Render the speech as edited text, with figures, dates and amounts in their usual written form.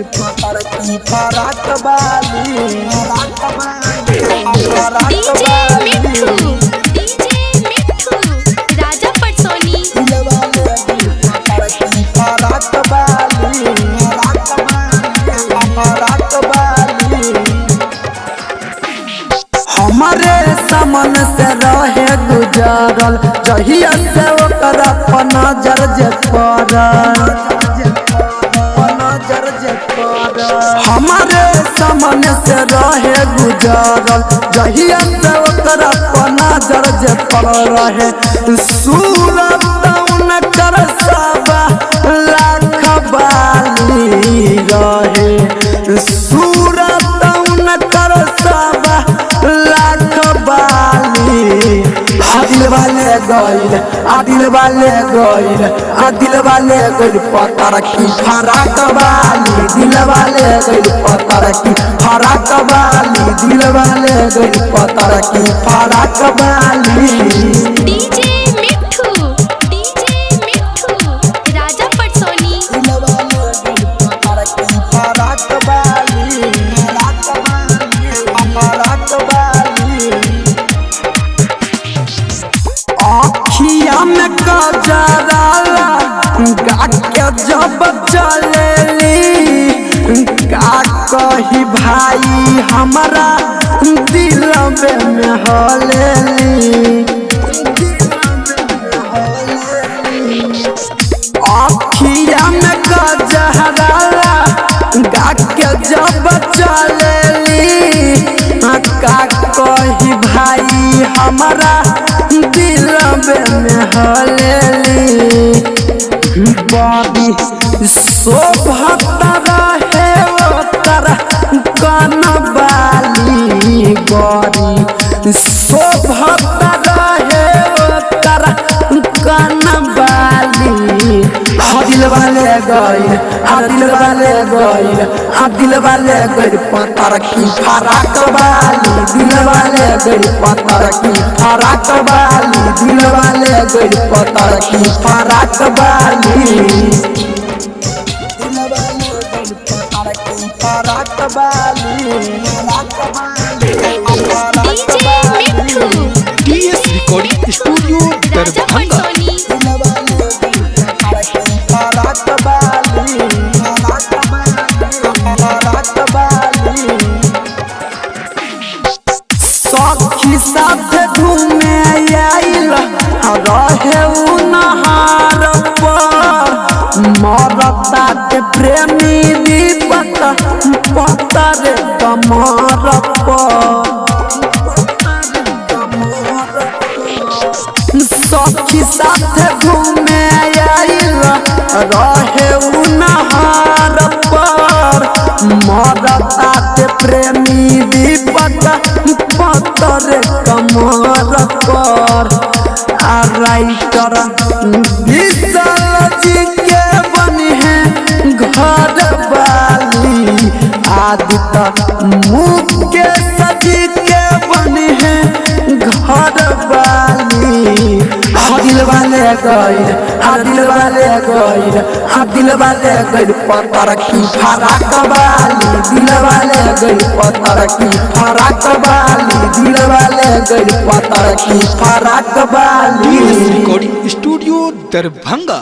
फराक बाली डीजे मिठू राजा पटसोनी फराक बाली हमारे सामन से रहे गुजरल जहिया से ओकर नजर जे पड़ल हमारे सामन से रहे गुजरल जहिया से ओकर नजर जे पड़ रहे सूरत उनकर सबा लाख बाली रहे सूरत उनकर सबा लाख बाली आदिल वाले गइल पतर की फराक बाली दिल वाले गइल पतर की फराक बाली दिल वाले गइल पतर की फराक बाली डीजे मिठू राजा पटसोनी फराक बाली अखिया में कजराला गाके जब चलेली का कही भाई हमारा दिल में हलेली अखिया में कजराला गाके जब चलेली का कही भाई हमारा दिल में हलेली बड़ी शोभत रहे ओकर कन बाली बड़ी शोभत रहे ओकर कन बाली दिल वाले गइल पतर की फराक बाली दिल वाले गइल पतर की फराक बाली दिल वाले गइल पतर की फराक बाली फराक बाली डीजे मिठू DS रिकॉर्डिंग स्टूडियो राजा दरभंगा। पटसोनी फराक बाली सखी साथ घूमे आइल रहे उ नहार पर मरता के प्रेमी दीपक पतर कमर पर सखी साथ घूमे आइल रहे उ नहार पर मरता के प्रेमी दीपक पतर कमर पर राइटर विशाल जी के बनी है घर वाली आदित्य मुकेश जी के बनी है घर वाली दिल वाले गइल पतर की फराक बाली दिल वाले गइल पतर की फराक बाली दिल वाले गइल पतर की फराक बाली रिकॉर्डिंग स्टूडियो दरभंगा।